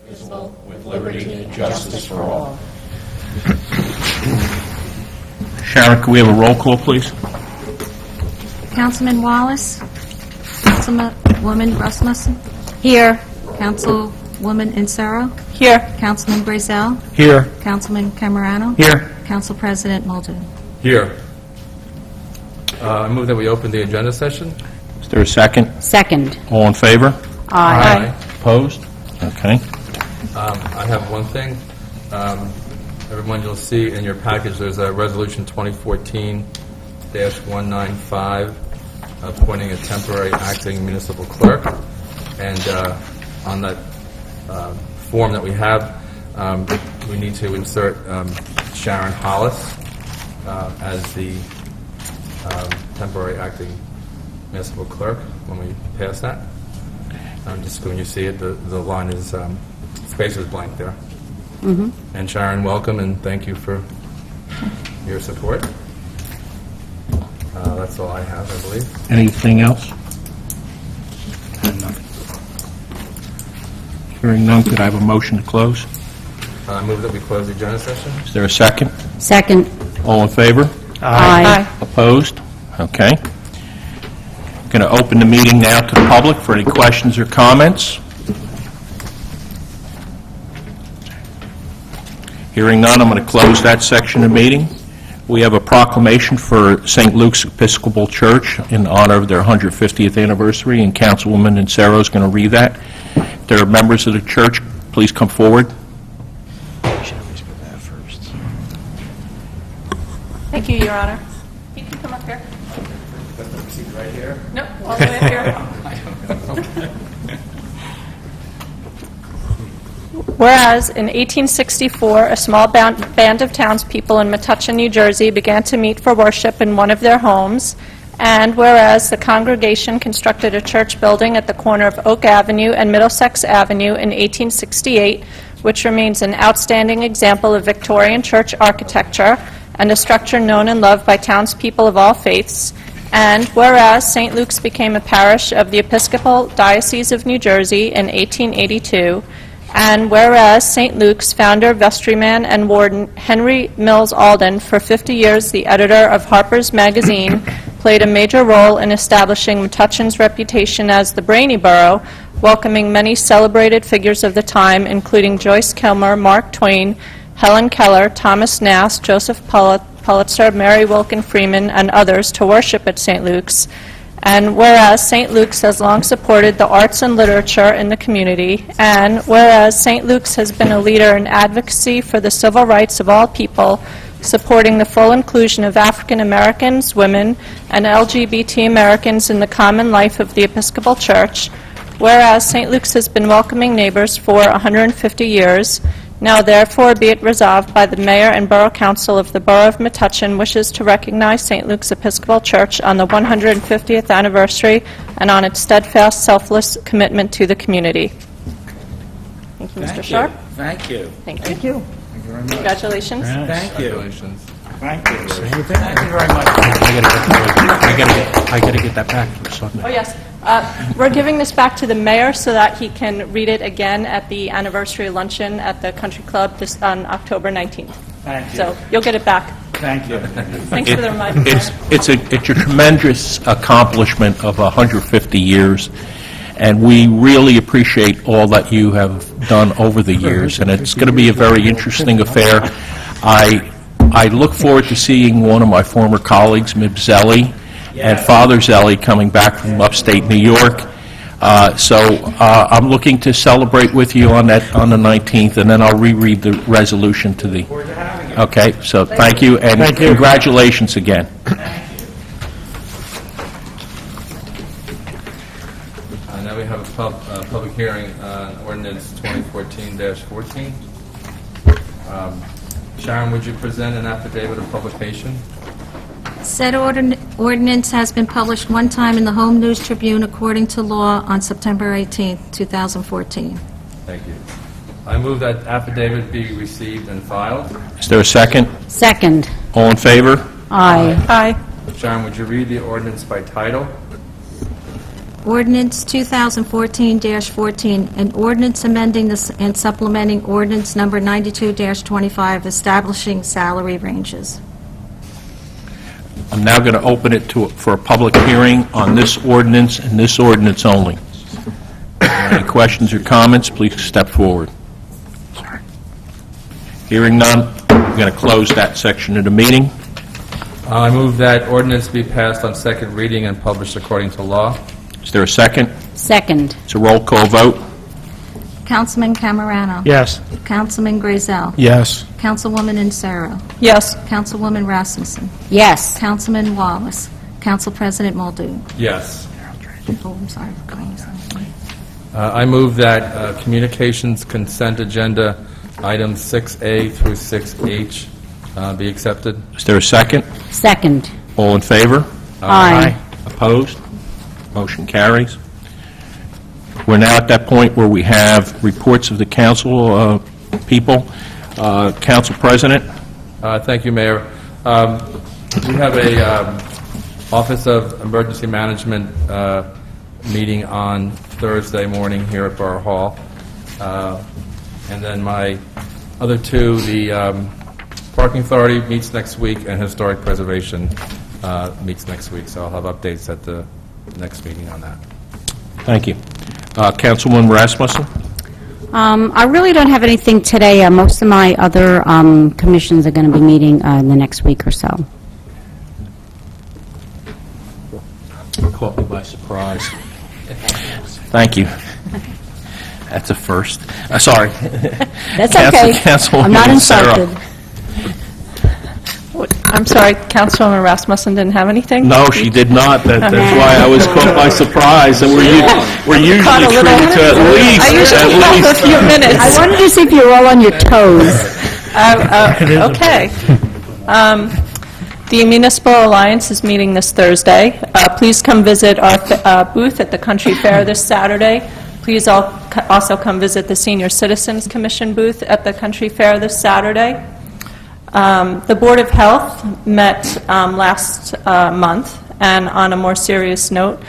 indivisible, with liberty and justice for all. Sharon, can we have a roll call, please? Councilman Wallace. Councilwoman Rasmussen. Here. Councilwoman Insero. Here. Councilman Brazel. Here. Councilman Camerano. Here. Council President Muldoon. Here. I move that we open the agenda session. Is there a second? Second. All in favor? Aye. Opposed? Okay. I have one thing. Everyone, you'll see in your package there's a resolution 2014-195 appointing a temporary acting municipal clerk. And on that form that we have, we need to insert Sharon Hollis as the temporary acting municipal clerk when we pass that. Just when you see it, the line is, space is blank there. Mm-hmm. And Sharon, welcome, and thank you for your support. That's all I have, I believe. Anything else? Hearing none, could I have a motion to close? I move that we close the agenda session. Is there a second? Second. All in favor? Aye. Opposed? Okay. I'm going to open the meeting now to the public for any questions or comments. Hearing none, I'm going to close that section of the meeting. We have a proclamation for St. Luke's Episcopal Church in honor of their 150th anniversary, and Councilwoman Insero is going to read that. If there are members of the church, please come forward. Thank you, Your Honor. You can come up here. Right here. No, all the way up here. Whereas in 1864, a small band of townspeople in Metuchen, New Jersey began to meet for worship in one of their homes, and whereas the congregation constructed a church building at the corner of Oak Avenue and Middlesex Avenue in 1868, which remains an outstanding example of Victorian church architecture and a structure known and loved by townspeople of all faiths, and whereas St. Luke's became a parish of the Episcopal Diocese of New Jersey in 1882, and whereas St. Luke's founder, vestryman, and warden Henry Mills Alden, for 50 years the editor of Harper's Magazine, played a major role in establishing Metuchen's reputation as the Brainy Borough, welcoming many celebrated figures of the time, including Joyce Kilmer, Mark Twain, Helen Keller, Thomas Nast, Joseph Pulitzer, Mary Wilkin Freeman, and others to worship at St. Luke's. And whereas St. Luke's has long supported the arts and literature in the community, and whereas St. Luke's has been a leader in advocacy for the civil rights of all people, supporting the full inclusion of African Americans, women, and LGBT Americans in the common life of the Episcopal Church, whereas St. Luke's has been welcoming neighbors for 150 years, now therefore be it resolved by the Mayor and Borough Council of the Borough of Metuchen wishes to recognize St. Luke's Episcopal Church on the 150th anniversary and on its steadfast, selfless commitment to the community. Thank you, Mr. Sharp. Thank you. Thank you. Thank you very much. Congratulations. Thank you. Congratulations. Thank you. Thank you very much. I got to get that back for Sunday. Oh, yes. We're giving this back to the mayor so that he can read it again at the anniversary luncheon at the Country Club on October 19th. Thank you. So you'll get it back. Thank you. Thanks for the reminder. It's a tremendous accomplishment of 150 years, and we really appreciate all that you have done over the years, and it's going to be a very interesting affair. I look forward to seeing one of my former colleagues, Mib Zelli, and Father Zelli coming back from upstate New York. So I'm looking to celebrate with you on the 19th, and then I'll reread the resolution to the... Okay, so thank you, and congratulations again. Now we have a public hearing on ordinance 2014-14. Sharon, would you present an affidavit of publication? Said ordinance has been published one time in the Home News Tribune according to law on September 18, 2014. Thank you. I move that affidavit be received and filed. Is there a second? Second. All in favor? Aye. Aye. Sharon, would you read the ordinance by title? Ordinance 2014-14, an ordinance amending and supplementing ordinance number 92-25, establishing salary ranges. I'm now going to open it for a public hearing on this ordinance and this ordinance only. Any questions or comments, please step forward. Hearing none, I'm going to close that section of the meeting. I move that ordinance be passed on second reading and published according to law. Is there a second? Second. It's a roll call vote. Councilman Camerano. Yes. Councilman Grayzel. Yes. Councilwoman Insero. Yes. Councilwoman Rasmussen. Yes. Councilman Wallace. Council President Muldoon. Yes. Oh, I'm sorry for calling you something. I move that communications consent agenda items 6A through 6H be accepted. Is there a second? Second. All in favor? Aye. Opposed? Motion carries. We're now at that point where we have reports of the council people. Council President? Thank you, Mayor. We have a Office of Emergency Management meeting on Thursday morning here at Borough Hall. And then my other two, the Parking Authority meets next week, and Historic Preservation meets next week. So I'll have updates at the next meeting on that. Thank you. Councilwoman Rasmussen? I really don't have anything today. Most of my other commissions are going to be meeting in the next week or so. Caught me by surprise. Thank you. That's a first. Sorry. That's okay. Councilwoman I'm not Sarah. insulted. I'm sorry, Councilwoman Rasmussen didn't have anything? No, she did not. That's why I was caught by surprise. And we're usually Caught a little- treated to I usually have a few minutes. I wanted to see if you were all on your toes. Okay. The Municipal Alliance is meeting this Thursday. Please come visit our booth at the Country Fair this Saturday. Please also come visit the Senior Citizens Commission booth at the Country Fair this Saturday. The Board of Health met last month, and on a more serious note,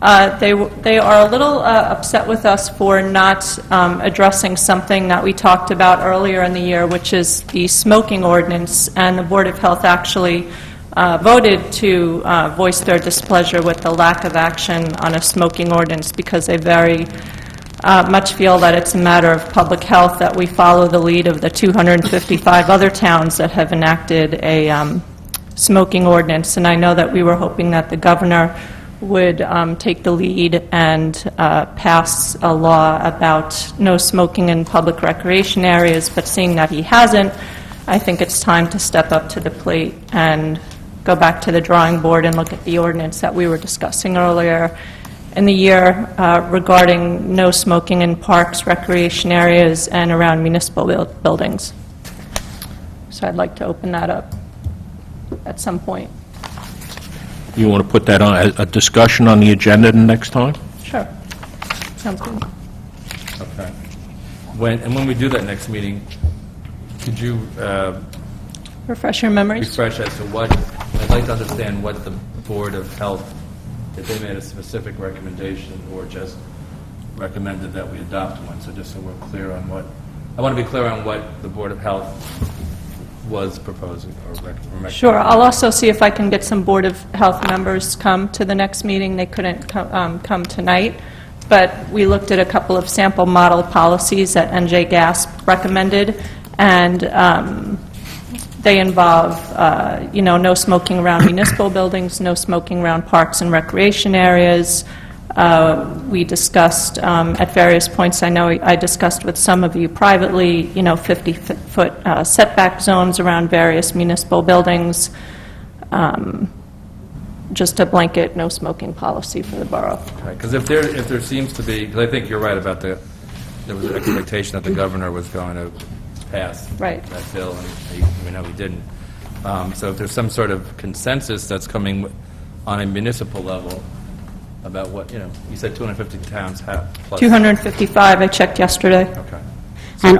they are a little upset with us for not addressing something that we talked about earlier in the year, which is the smoking ordinance, and the Board of Health actually voted to voice their displeasure with the lack of action on a smoking ordinance because they very much feel that it's a matter of public health that we follow the lead of the 255 other towns that have enacted a smoking ordinance. And I know that we were hoping that the governor would take the lead and pass a law about no smoking in public recreation areas, but seeing that he hasn't, I think it's time to step up to the plate and go back to the drawing board and look at the ordinance that we were discussing earlier in the year regarding no smoking in parks, recreation areas, and around municipal buildings. So I'd like to open that up at some point. You want to put that on a discussion on the agenda the next time? Sure. Sounds good. Okay. When we do that next meeting, could you Refresh your memories. refresh as to what, I'd like to understand what the Board of Health, if they made a specific recommendation or just recommended that we adopt one, so just so we're clear on what, I want to be clear on what the Board of Health was proposing or recommending. Sure. I'll also see if I can get some Board of Health members come to the next meeting. They couldn't come tonight, but we looked at a couple of sample model policies that NJ Gasp recommended, and they involve, no smoking around municipal buildings, no smoking around parks and recreation areas. We discussed at various points, I know I discussed with some of you privately, 50-foot setback zones around various municipal buildings, just a blanket no smoking policy for the borough. Because if there seems to be, because I think you're right about there was an expectation that the governor was going to pass Right. that bill, and we know he didn't. So if there's some sort of consensus that's coming on a municipal level about what, you said 250 towns have plus. 255, I checked yesterday. Okay. And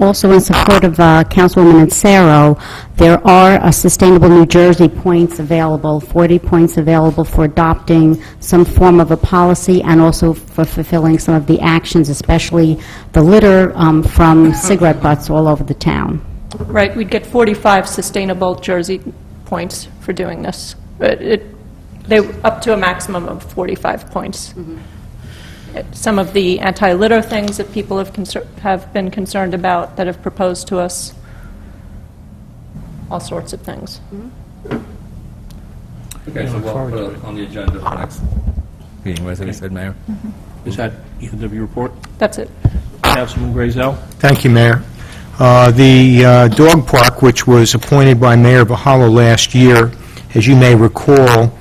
Also in support of Councilwoman Insero, there are Sustainable New Jersey points available, 40 points available for adopting some form of a policy and also for fulfilling some of the actions, especially the litter from cigarette butts all over the town. Right, we'd get 45 sustainable Jersey points for doing this. They up to a maximum of 45 points. Some of the anti-litter things that people have been concerned about that have proposed to us, all sorts of things. Okay, so we'll put it on the agenda for next meeting, as I said, Mayor. Is that the end of your report? That's it. Councilman Grazel? Thank you, Mayor. The dog park, which was appointed by Mayor Vahala last year, as you may recall,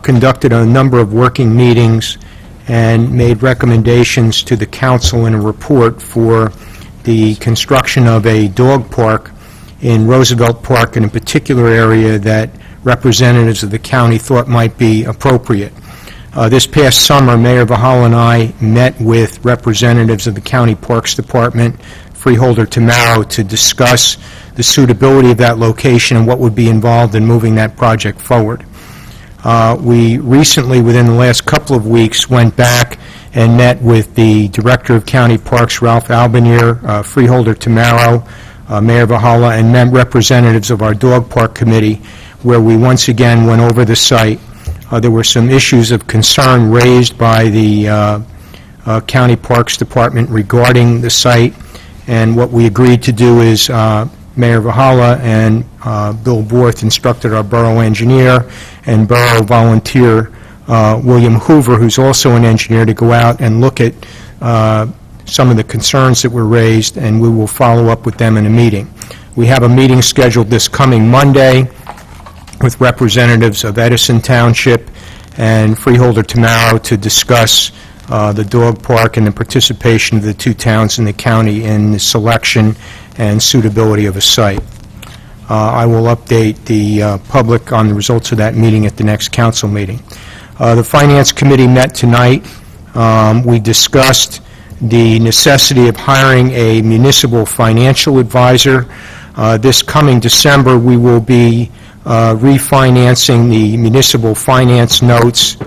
conducted a number of working meetings and made recommendations to the council in a report for the construction of a dog park in Roosevelt Park, in a particular area that representatives of the county thought might be appropriate. This past summer, Mayor Vahala and I met with representatives of the County Parks Department, Freeholder Tamaro, to discuss the suitability of that location and what would be involved in moving that project forward. We recently, within the last couple of weeks, went back and met with the Director of County Parks, Ralph Albanier, Freeholder Tamaro, Mayor Vahala, and representatives of our Dog Park Committee, where we once again went over the site. There were some issues of concern raised by the County Parks Department regarding the site, and what we agreed to do is Mayor Vahala and Bill Borth instructed our borough engineer and borough volunteer William Hoover, who's also an engineer, to go out and look at some of the concerns that were raised, and we will follow up with them in a meeting. We have a meeting scheduled this coming Monday with representatives of Edison Township and Freeholder Tamaro to discuss the dog park and the participation of the two towns in the county in the selection and suitability of a site. I will update the public on the results of that meeting at the next council meeting. The Finance Committee met tonight. We discussed the necessity of hiring a municipal financial advisor. This coming December, we will be refinancing the municipal finance notes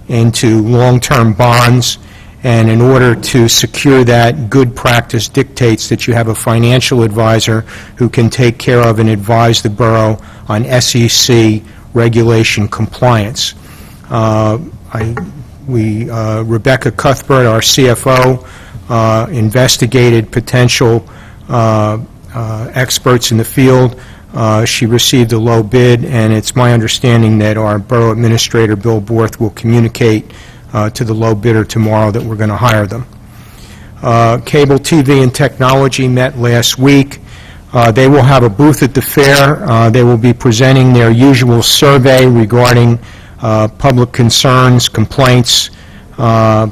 into long-term bonds, and in order to secure that, good practice dictates that you have a financial advisor who can take care of and advise the borough on SEC regulation compliance. Rebecca Cuthbert, our CFO, investigated potential experts in the field. She received a low bid, and it's my understanding that our borough administrator, Bill Borth, will communicate to the low bidder tomorrow that we're going to hire them. Cable TV and Technology met last week. They will have a booth at the fair. They will be presenting their usual survey regarding public concerns, complaints, and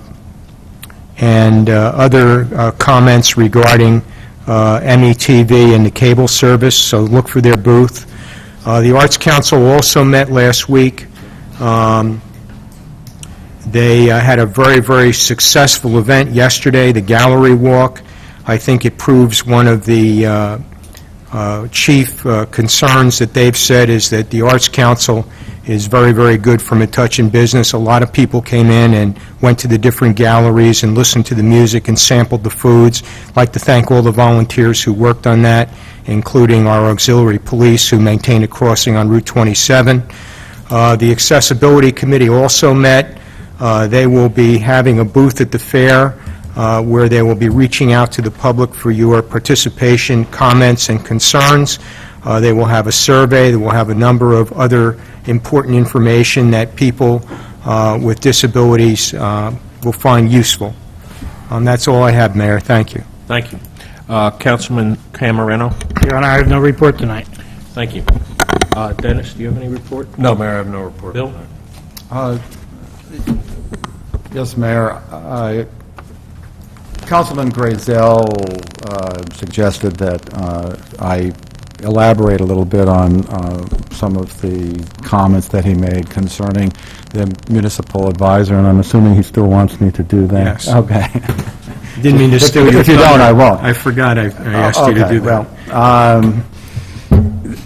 other comments regarding METV and the cable service, so look for their booth. The Arts Council also met last week. They had a very, very successful event yesterday, the Gallery Walk. I think it proves one of the chief concerns that they've said is that the Arts Council is very, very good for Metuchen business. A lot of people came in and went to the different galleries and listened to the music and sampled the foods. I'd like to thank all the volunteers who worked on that, including our auxiliary police who maintain a crossing on Route 27. The Accessibility Committee also met. They will be having a booth at the fair where they will be reaching out to the public for your participation, comments, and concerns. They will have a survey. They will have a number of other important information that people with disabilities will find useful. That's all I have, Mayor. Thank you. Thank you. Councilman Camerino? Your Honor, I have no report tonight. Thank you. Dennis, do you have any report? No, Mayor, I have no report. Bill? Yes, Mayor. Councilman Grazel suggested that I elaborate a little bit on some of the comments that he made concerning the municipal advisor, and I'm assuming he still wants me to do that. Yes. Okay. Didn't mean to steal your If you don't, thunder. I won't. I forgot I asked you to Okay, do that. well,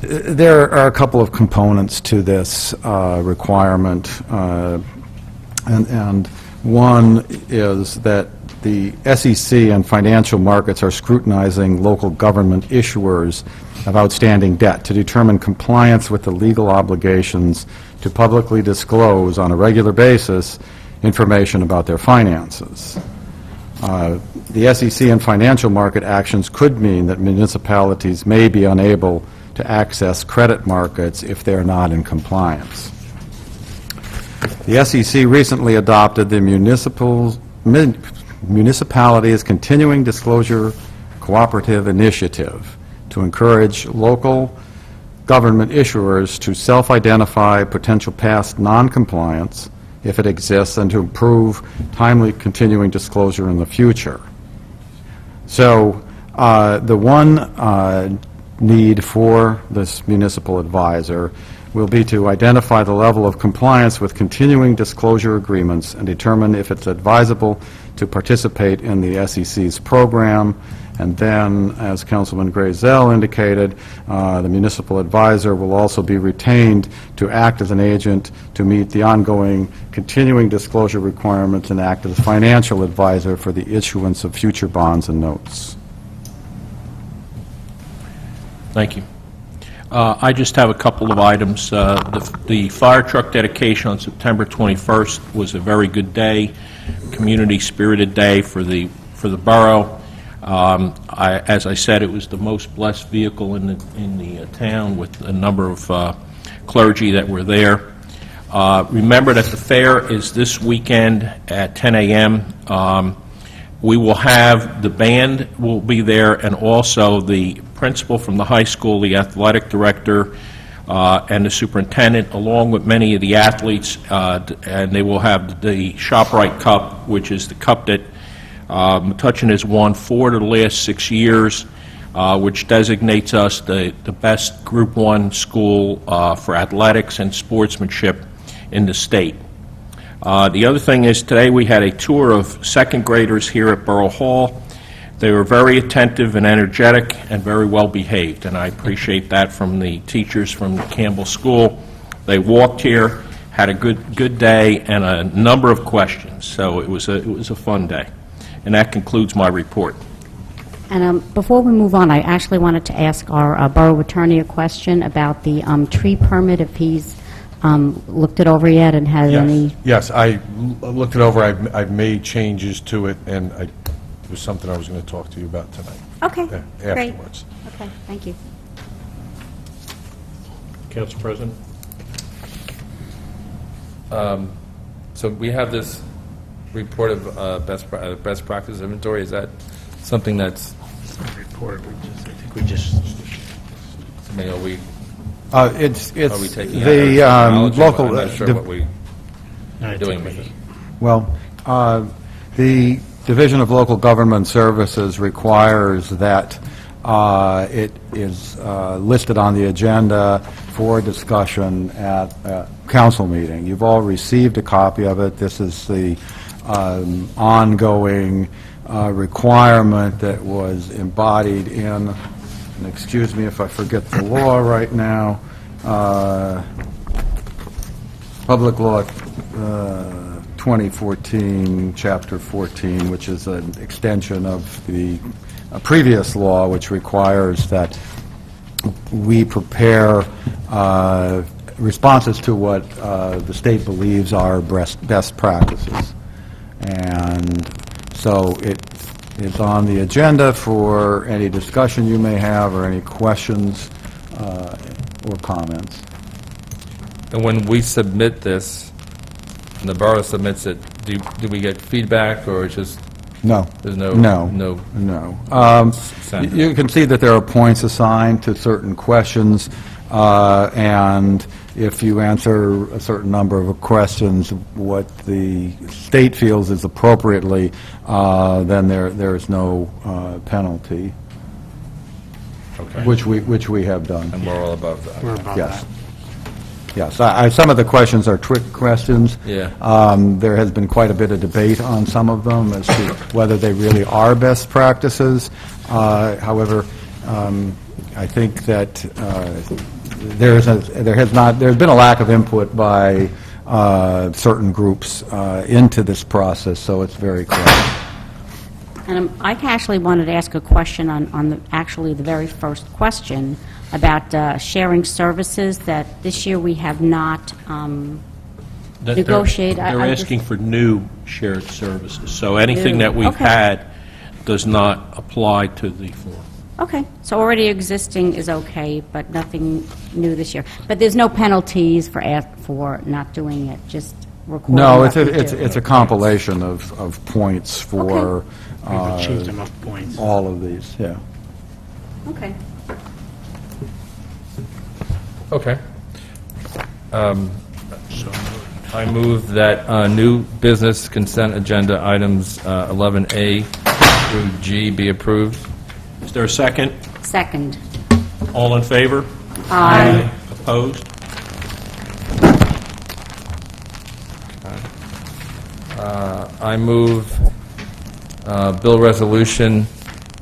there are a couple of components to this requirement, and one is that the SEC and financial markets are scrutinizing local government issuers of outstanding debt to determine compliance with the legal obligations to publicly disclose on a regular basis information about their finances. The SEC and financial market actions could mean that municipalities may be unable to access credit markets if they're not in compliance. The SEC recently adopted the Municipalities Continuing Disclosure Cooperative Initiative to encourage local government issuers to self-identify potential past non-compliance, if it exists, and to improve timely continuing disclosure in the future. So the one need for this municipal advisor will be to identify the level of compliance with continuing disclosure agreements and determine if it's advisable to participate in the SEC's program. And then, as Councilman Grazel indicated, the municipal advisor will also be retained to act as an agent to meet the ongoing continuing disclosure requirements and act as a financial advisor for the issuance of future bonds and notes. Thank you. I just have a couple of items. The fire truck dedication on September 21st was a very good day, community-spirited day for the borough. As I said, it was the most blessed vehicle in the town, with a number of clergy that were there. Remember that the fair is this weekend at 10 a.m. We will have, the band will be there, and also the principal from the high school, the athletic director, and the superintendent, along with many of the athletes, and they will have the ShopRite Cup, which is the cup that Metuchen has won 4 of the last 6 years, which designates us the best Group 1 school for athletics and sportsmanship in the state. The other thing is, today we had a tour of second graders here at Borough Hall. They were very attentive and energetic and very well behaved, and I appreciate that from the teachers from the Campbell School. They walked here, had a good day, and a number of questions, so it was a fun day. And that concludes my report. And before we move on, I actually wanted to ask our borough attorney a question about the tree permit, if he's looked it over yet and has any... Yes, I looked it over. I've made changes to it, and it was something I was going to talk to you about tonight. Okay, Yeah, great. afterwards. Okay, thank you. Council President? So we have this report of best practice inventory. Is that something that's, Report, I think we just... I mean, are we It's taking the out? local... I'm not sure what we No, are I doing think with it. Well, the Division of Local Government Services requires that it is listed on the agenda for discussion at a council meeting. You've all received a copy of it. This is the ongoing requirement that was embodied in, and excuse me if I forget the law right now, Public Law 2014, Chapter 14, which is an extension of the previous law, which requires that we prepare responses to what the state believes are best practices. And so it is on the agenda for any discussion you may have or any questions or comments. And when we submit this, and the borough submits it, do we get feedback, or it's just, No. there's no... No. You can see that there are points assigned to certain questions, and if you answer a certain number of questions, what the state feels is appropriately, then there is no penalty, Okay. which we have done. And we're all above that. We're about Yes. that. Yes, some of the questions are trick questions. Yeah. There has been quite a bit of debate on some of them as to whether they really are best practices. However, I think that there's been a lack of input by certain groups into this process, so it's very clear. And I actually wanted to ask a question on actually the very first question about sharing services that this year we have not That negotiated. They're asking for new shared services, so anything that we've Okay. had does not apply to the form. Okay, so already existing is okay, but nothing new this year. But there's no penalties for not doing it, just recording No, what we do. it's a compilation of points for We've achieved enough points. all of these, yeah. Okay. Okay. I move that new business consent agenda items 11A through G be approved. Is there a second? Second. All in favor? Aye. Opposed? I move bill resolution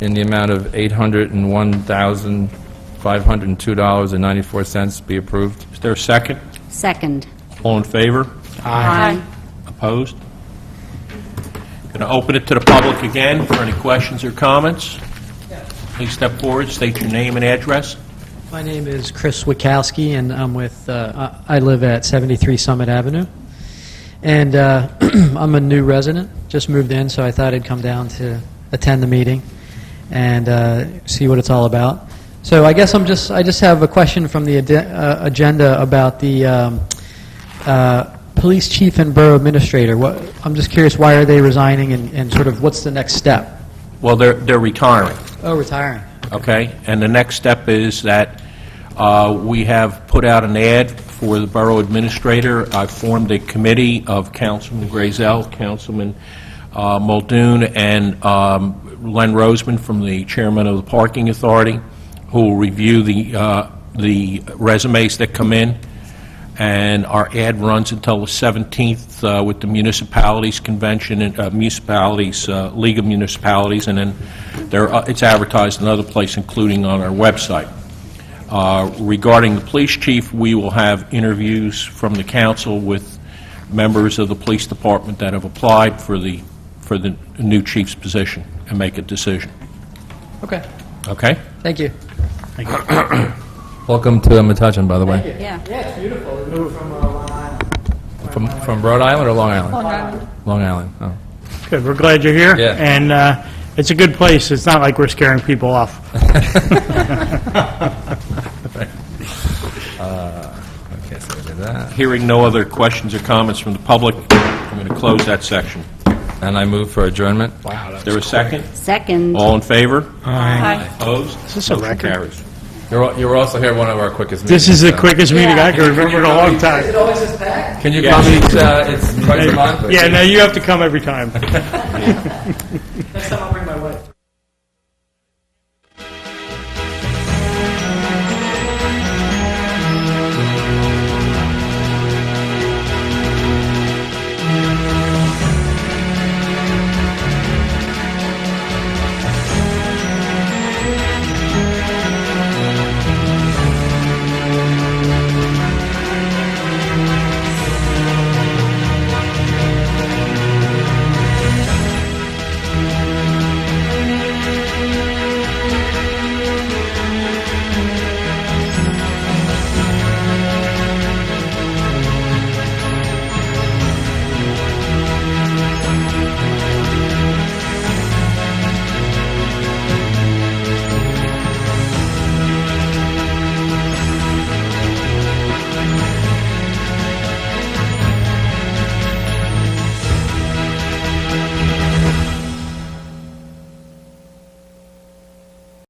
in the amount of $801,502.94 be approved. Is there a second? Second. All in favor? Aye. Opposed? Going to open it to the public again for any questions or comments. Please step forward, state your name and address. My name is Chris Wachowski, and I'm with, I live at 73 Summit Avenue. And I'm a new resident, just moved in, so I thought I'd come down to attend the meeting and see what it's all about. So I guess I just have a question from the agenda about the police chief and borough administrator. I'm just curious, why are they resigning, and sort of what's the next step? Well, they're retiring. Oh, retiring. Okay, and the next step is that we have put out an ad for the borough administrator. I've formed a committee of Councilman Grazel, Councilman Muldoon, and Len Roseman from the chairman of the Parking Authority, who will review the resumes that come in. And our ad runs until the 17th with the municipalities convention and municipalities, League of Municipalities, and then it's advertised another place, including on our website. Regarding the police chief, we will have interviews from the council with members of the police department that have applied for the new chief's position and make a decision. Okay. Okay? Thank you. Welcome to Metuchen, by the way. Yeah. Yeah, it's beautiful. We moved from Long Island. From Rhode Island or Long Island? Long Island. Long Island, oh. Good, we're glad you're here. Yeah. And it's a good place. It's not like we're scaring people off. Okay, so we did that. Hearing no other questions or comments from the public, I'm going to close that section. And I move for adjournment. Wow, Is there a second? Second. All in favor? Aye. Opposed? Is this a Motion record? carries. You were also here one of our quickest meetings. This is the so- quickest meeting I can remember in a long time. always is packed. Can you come each, it's twice a month? Yeah, no, you have to come every time. Next time I'll bring my wife.